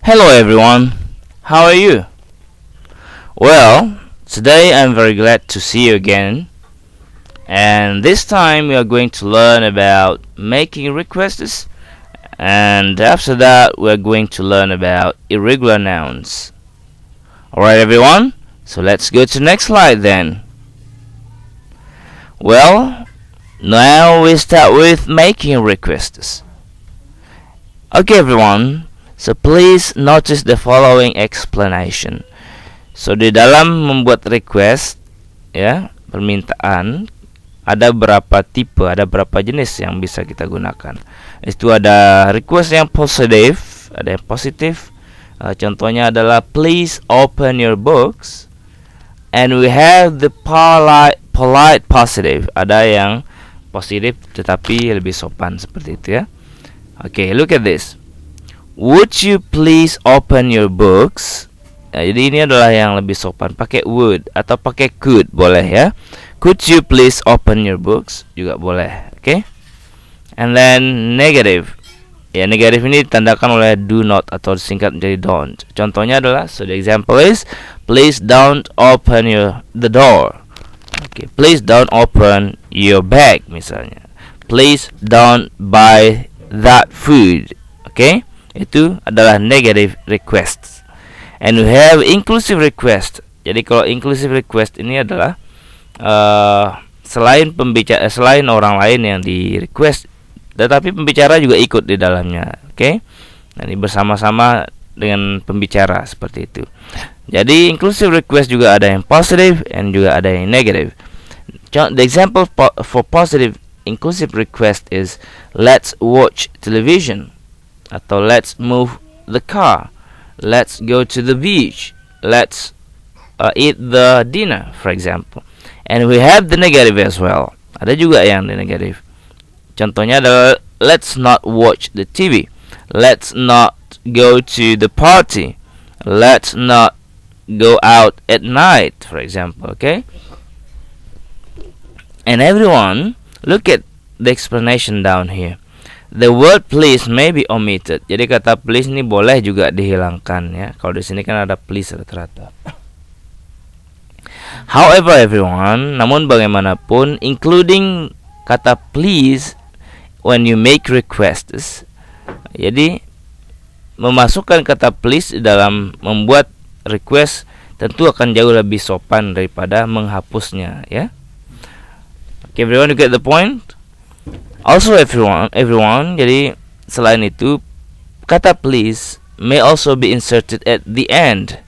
Hello everyone, how are you? Well, today I'm very glad to see you again, and this time we are going to learn about making requests, and after that we are going to learn about irregular nouns. Alright everyone, so let's go to next slide then. Well, now we start with making requests. Okay everyone, so please notice the following explanation. So di dalam membuat request, ya, permintaan, ada berapa tipe, ada berapa jenis yang bisa kita gunakan. Itu ada request yang positif, ada yang positif. Contohnya adalah please open your books. And we have the polite positive. Ada yang positif tetapi lebih sopan seperti itu ya. Okay, look at this. Would you please open your books? Nah, jadi ini adalah yang lebih sopan. Pakai would atau pakai could boleh ya. Could you please open your books? Juga boleh. Okay. And then negative. Ya, negative ini ditandakan oleh do not atau disingkat menjadi don't. Contohnya adalah, so the example is, please don't open the door. Okay. Please don't open your bag misalnya. Please don't buy that food. Okay. Itu adalah negative request. And we have inclusive request. Jadi kalau inclusive request ini adalah selain orang lain yang di request, tetapi pembicara juga ikut di dalamnya. Oke. Nah, ini bersama-sama dengan pembicara seperti itu. Jadi inclusive request juga ada yang positive and juga ada yang negative. The example for positive inclusive request is let's watch television. Atau let's move the car, let's go to the beach, let's eat the dinner, for example. And we have the negative as well. Ada juga yang the negative. Contohnya adalah let's not watch the TV, let's not go to the party, let's not go out at night, for example. Okay. And everyone, look at the explanation down here. The word please may be omitted. Jadi kata please ini boleh juga dihilangkan ya. Kalau di sini kan ada please rata-rata. However everyone, namun bagaimanapun, including kata please when you make requests. Jadi memasukkan kata please dalam membuat request tentu akan jauh lebih sopan daripada menghapusnya ya. Okay, everyone, you get the point? Also everyone, jadi selain itu kata please may also be inserted at the end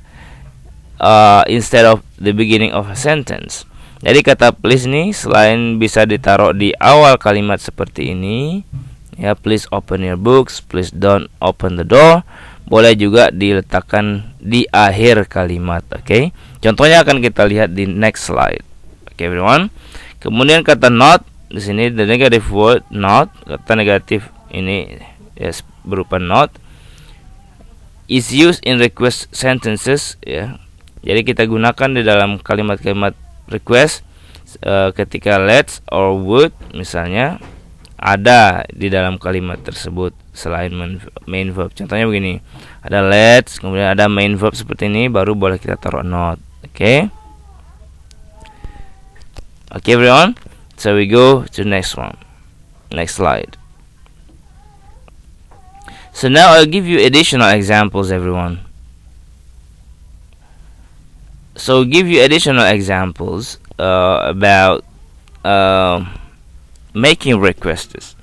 instead of the beginning of a sentence. Jadi kata please ini selain bisa ditaruh di awal kalimat seperti ini, ya, please open your books, please don't open the door, boleh juga diletakkan di akhir kalimat. Okay? Contohnya akan kita lihat di next slide. Okay, everyone. Kemudian kata not, di sini the negative word not, kata negatif ini yes, berupa not is used in request sentences ya. Jadi kita gunakan di dalam kalimat-kalimat request ketika let's or would misalnya ada di dalam kalimat tersebut selain main verb. Contohnya begini, ada let's kemudian ada main verb seperti ini, baru boleh kita taruh not. Okay, everyone. So we go to next one. Next slide. So now I'll give you additional examples, everyone. So give you additional examples about making requests.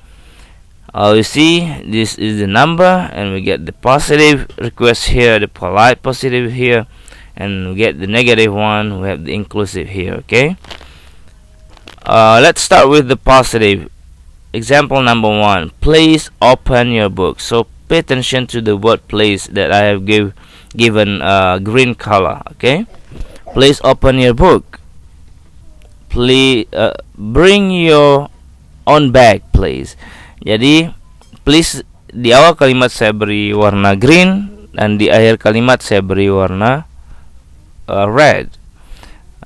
You see, this is the number, and we get the positive request here, the polite positive here, and we get the negative one. We have the inclusive here. Okay. Let's start with the positive. Example number 1. Please open your book. So pay attention to the word please that I have given green color. Okay. Please open your book. Please bring your own bag, please. Jadi please di awal kalimat saya beri warna green dan di akhir kalimat saya beri warna red.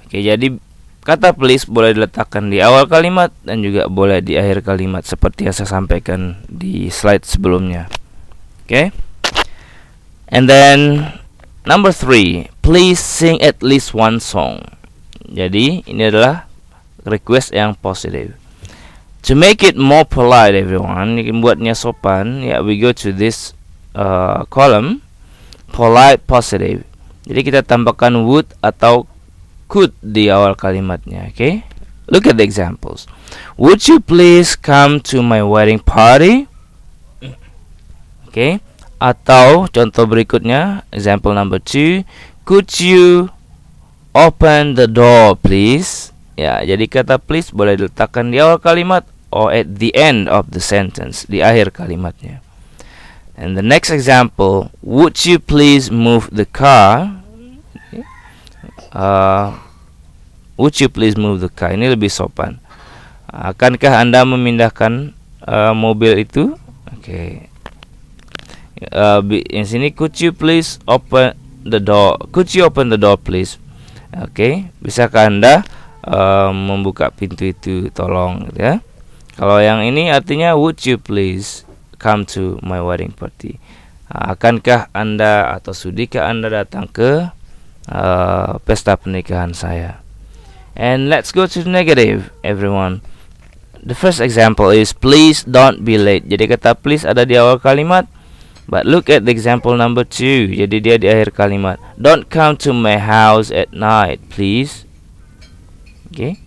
Oke, jadi kata please boleh diletakkan di awal kalimat dan juga boleh di akhir kalimat seperti yang saya sampaikan di slide sebelumnya. Oke. And then number 3, please sing at least one song. Jadi ini adalah request yang positif. To make it more polite, everyone, buatnya sopan, ya, we go to this column, polite positive. Jadi kita tambahkan would atau could di awal kalimatnya, okay? Look at the examples. Would you please come to my wedding party? Okay. Atau contoh berikutnya, example number 2, could you open the door please? Ya, jadi kata please boleh diletakkan di awal kalimat or at the end of the sentence, di akhir kalimatnya. And the next example, would you please move the car? Would you please move the car? Ini lebih sopan. Akankah Anda memindahkan mobil itu? Oke. Yang sini, could you please open the door? Could you open the door please? Oke. Bisakah Anda membuka pintu itu? Tolong, gitu ya. Kalau yang ini artinya, would you please come to my wedding party? Akankah Anda atau sudikah Anda datang ke pesta pernikahan saya? And let's go to the negative, everyone. The first example is please don't be late. Jadi kata please ada di awal kalimat, but look at the example number 2. Jadi dia di akhir kalimat. Don't come to my house at night, please. Okay.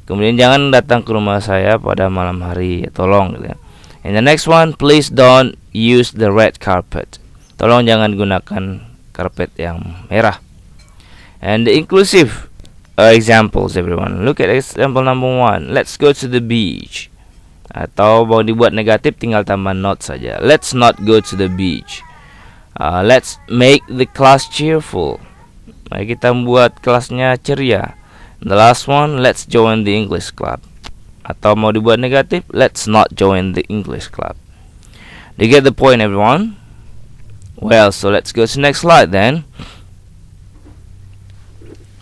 Kemudian jangan datang ke rumah saya pada malam hari, ya, tolong, gitu ya. And the next one, please don't use the red carpet. Tolong jangan gunakan karpet yang merah. And the inclusive examples, everyone. Look at example number 1. Let's go to the beach. Atau mau dibuat negatif tinggal tambah not saja. Let's not go to the beach. Let's make the class cheerful. Mari kita buat kelasnya ceria. The last one, let's join the English club. Atau mau dibuat negatif, let's not join the English club. Do you get the point, everyone? Well, so let's go to the next slide then.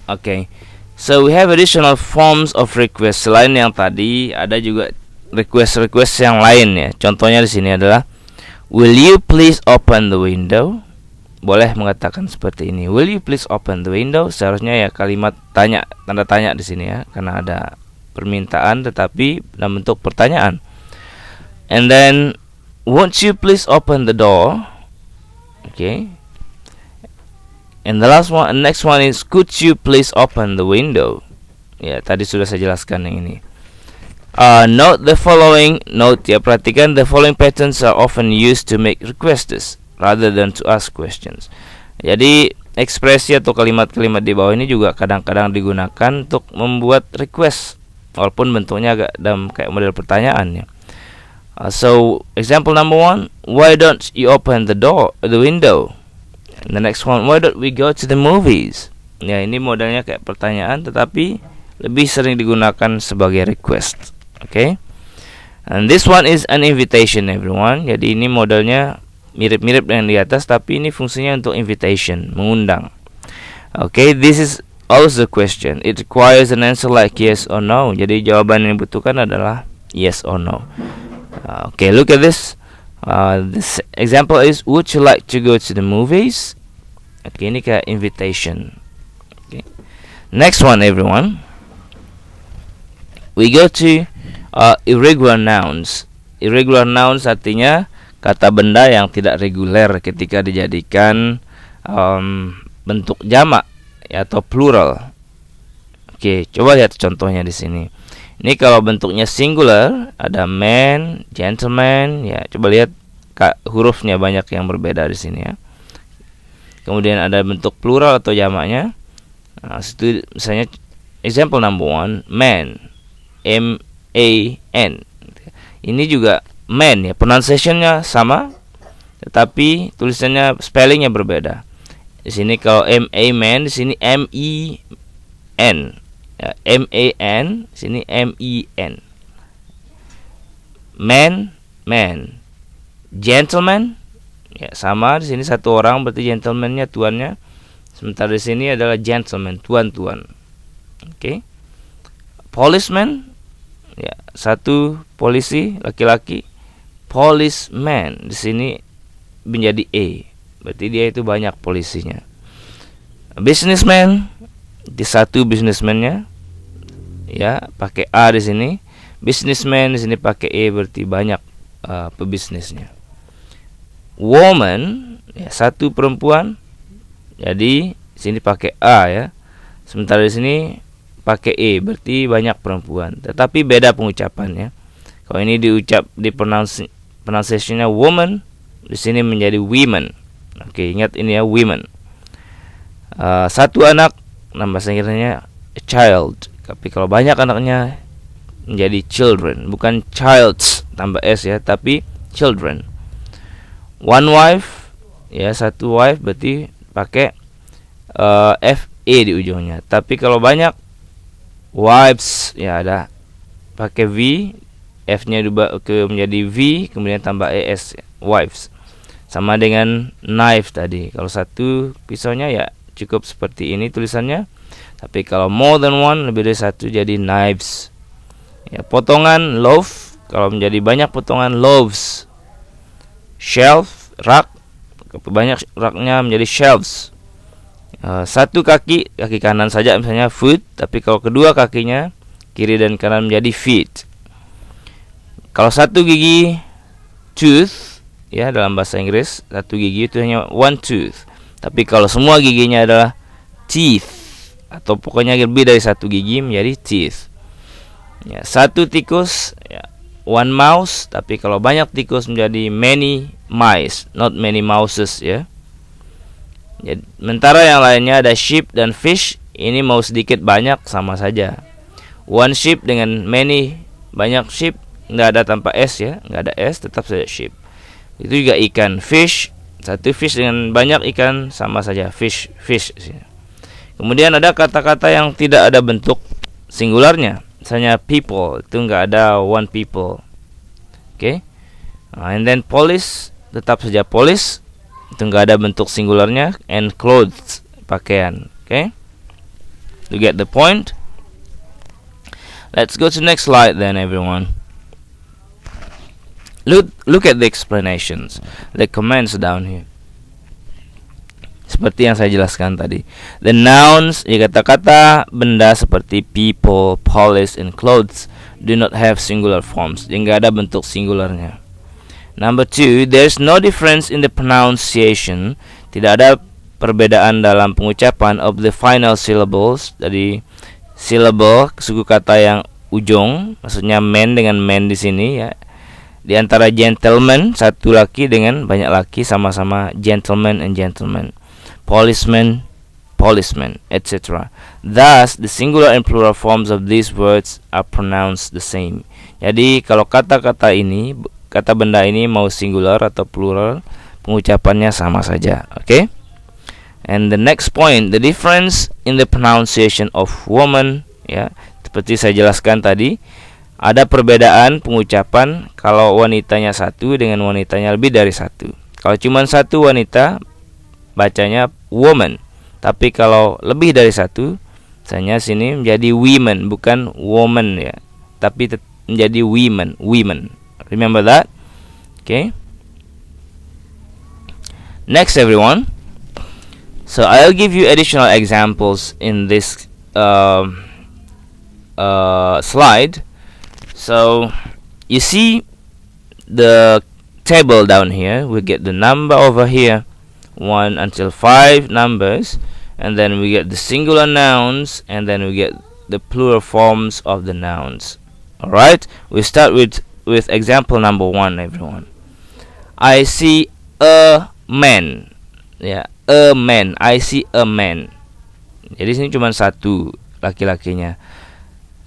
Okay. So we have additional forms of request. Selain yang tadi, ada juga request yang lain, ya. Contohnya di sini adalah, will you please open the window? Boleh mengatakan seperti ini. Will you please open the window? Seharusnya ya kalimat tanya, tanda tanya di sini, ya, karena ada permintaan tetapi dalam bentuk pertanyaan. And then, won't you please open the door? Okay. And the next one is, could you please open the window? Ya, tadi sudah saya jelaskan yang ini. Note the following. Note, ya, perhatikan, the following patterns are often used to make requests rather than to ask questions. Jadi ekspresi atau kalimat-kalimat di bawah ini juga kadang-kadang digunakan untuk membuat request, walaupun bentuknya agak dalam kayak model pertanyaan, ya. So example number 1, why don't you open the window? And the next one, why don't we go to the movies? Ya, ini modelnya kayak pertanyaan tetapi lebih sering digunakan sebagai request. Okay. And this one is an invitation, everyone. Jadi ini modelnya mirip-mirip dengan di atas, tapi ini fungsinya untuk invitation, mengundang. Okay, this is also the question. It requires an answer like yes or no. Jadi jawaban yang dibutuhkan adalah yes or no. Okay, look at this. This example is, would you like to go to the movies? Okay, ini kayak invitation. Okay. Next one, everyone. We go to irregular nouns. Irregular nouns artinya kata benda yang tidak reguler ketika dijadikan bentuk jamak, ya, atau plural. Oke, coba lihat contohnya di sini. Ini kalau bentuknya singular, ada man, gentleman, ya. Coba lihat hurufnya banyak yang berbeda di sini, ya. Kemudian ada bentuk plural atau jamaknya. Nah, situ misalnya example number 1, man, M-A-N. Ini juga man, ya, pronunciationnya sama, tetapi tulisannya, spellingnya berbeda. Di sini kalau M-A man, di sini M-E-N. Ya, M-A-N, sini M-E-N. Man, man. Gentleman, ya, sama, di sini satu orang berarti gentleman-nya tuannya. Sementara di sini adalah gentleman, tuan-tuan. Oke. Policeman, ya, satu polisi laki-laki. Policeman, di sini menjadi E. berarti dia itu banyak polisinya. Businessman, di satu businessman-nya, ya pakai A di sini. Businessman di sini pakai E, berarti banyak pebisnisnya. Woman, ya satu perempuan, jadi sini pakai A ya. Sementara di sini pakai E, berarti banyak perempuan. Tetapi beda pengucapannya. Kalau ini diucap di pronunciation-nya woman, di sini menjadi women. Oke, ingat ini ya, women. Satu anak, nama bahasa Inggrisnya a child. Tapi kalau banyak anaknya menjadi children, bukan childs tambah s ya, tapi children. One wife, ya satu wife, berarti pakai FE di ujungnya. Tapi kalau banyak wives, ya ada pakai V, F-nya menjadi V, kemudian tambah ES, wives. Sama dengan knife tadi. Kalau satu pisaunya ya cukup seperti ini tulisannya. Tapi kalau more than one, lebih dari satu, jadi knives. Ya, potongan loaf, kalau menjadi banyak potongan loaves. Shelf, rak, banyak raknya menjadi shelves. Satu kaki kanan saja misalnya foot, tapi kalau kedua kakinya kiri dan kanan menjadi feet. Kalau satu gigi tooth, ya dalam bahasa Inggris satu gigi itu hanya one tooth. Tapi kalau semua giginya adalah teeth, atau pokoknya lebih dari satu gigi menjadi teeth. Ya, satu tikus, ya one mouse, tapi kalau banyak tikus menjadi many mice, not many mouses ya. Jadi, sementara yang lainnya ada sheep dan fish, ini mau sedikit banyak sama saja. One sheep dengan many, banyak sheep, nggak ada tanpa s ya, nggak ada s, tetap saja sheep. Itu juga ikan, fish, satu fish dengan banyak ikan sama saja, fish. Kemudian ada kata-kata yang tidak ada bentuk singularnya. Misalnya people, itu nggak ada one people. Oke. And then police, tetap saja police, itu nggak ada bentuk singularnya. And clothes, pakaian. Oke. You get the point? Let's go to next slide then, everyone. Look at the explanations, the comments down here. Seperti yang saya jelaskan tadi. The nouns, ya kata-kata benda seperti people, police, and clothes do not have singular forms. Jadi nggak ada bentuk singularnya. Number 2, there's no difference in the pronunciation. Tidak ada perbedaan dalam pengucapan of the final syllables. Dari syllable suku kata yang ujung, maksudnya man dengan man di sini ya. Di antara gentleman, satu laki dengan banyak laki, sama-sama gentleman and gentleman. Policeman, policeman, etc. Thus, the singular and plural forms of these words are pronounced the same. Jadi, kalau kata-kata ini, kata benda ini mau singular atau plural, pengucapannya sama saja. Okay? And the next point, the difference in the pronunciation of woman, ya, seperti saya jelaskan tadi, ada perbedaan pengucapan kalau wanitanya satu dengan wanitanya lebih dari satu. Kalau cuma satu wanita, bacanya woman. Tapi kalau lebih dari satu, misalnya sini menjadi women, bukan woman ya, tapi menjadi women. Remember that? Okay. Next, everyone. So I'll give you additional examples in this slide. So you see the table down here. We get the number over here, 1 until 5 numbers, and then we get the singular nouns, and then we get the plural forms of the nouns. Alright, we start with example number 1, everyone. I see a man. Ya, a man. I see a man. Jadi sini cuma satu laki-lakinya.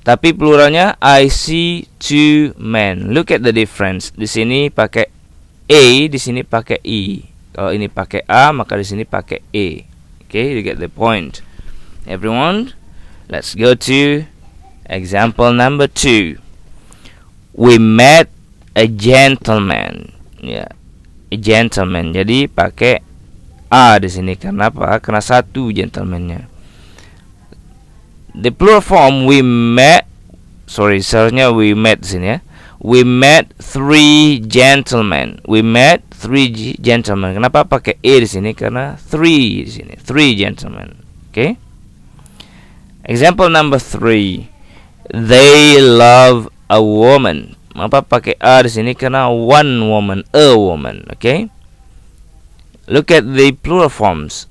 Tapi pluralnya I see two men. Look at the difference. Di sini pakai a, di sini pakai e. Kalau ini pakai a, maka di sini pakai e. Okay, you get the point. Everyone, let's go to example number 2. We met a gentleman. Ya, a gentleman. Jadi pakai a di sini. Karena apa? Karena satu gentlemannya. The plural form we met, seharusnya we met di sini ya. We met 3 gentlemen. We met gentlemen. Kenapa pakai a di sini? Karena three di sini. Three gentlemen. Okay. Example number 3. They love a woman. Kenapa pakai a di sini? Karena one woman, a woman. Okay. Look at the plural forms.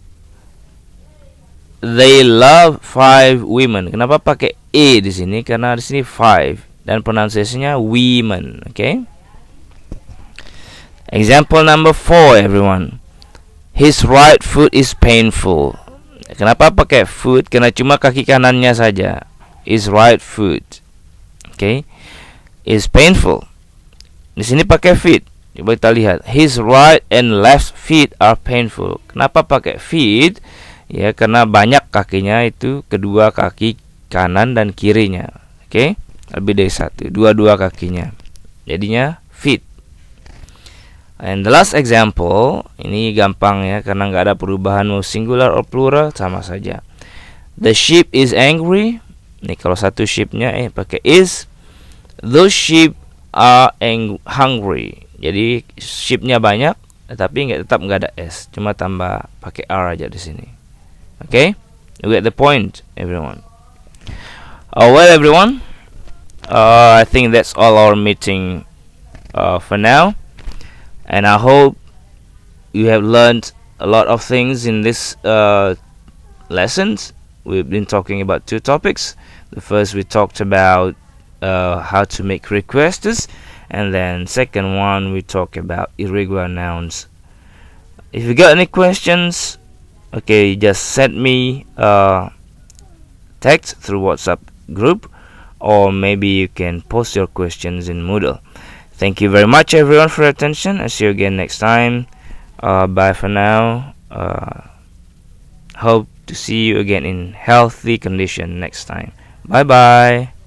They love 5 women. Kenapa pakai a di sini? Karena di sini 5 dan pronunciasinya women. Okay. Example number 4, everyone. His right foot is painful. Kenapa pakai foot? Karena cuma kaki kanannya saja. His right foot. Okay. Is painful. Di sini pakai feet. Coba kita lihat. His right and left feet are painful. Kenapa pakai feet? Ya, karena banyak kakinya itu, kedua kaki kanan dan kirinya. Oke, lebih dari satu, dua-dua kakinya. Jadinya feet. And the last example, ini gampang ya, karena nggak ada perubahan mau singular or plural, sama saja. The sheep is angry. Nih kalau satu sheepnya pakai is. Those sheep are hungry. Jadi sheepnya banyak, tapi tetap nggak ada s, cuma tambah pakai r aja di sini. Okay, you get the point, everyone. Well, everyone, I think that's all our meeting for now, and I hope you have learned a lot of things in this lessons. We've been talking about 2 topics. The first we talked about how to make requests, and then second one we talk about irregular nouns. If you got any questions, okay, just send me a text through WhatsApp group, or maybe you can post your questions in Moodle. Thank you very much, everyone, for your attention. I'll see you again next time. Bye for now. Hope to see you again in healthy condition next time. Bye bye.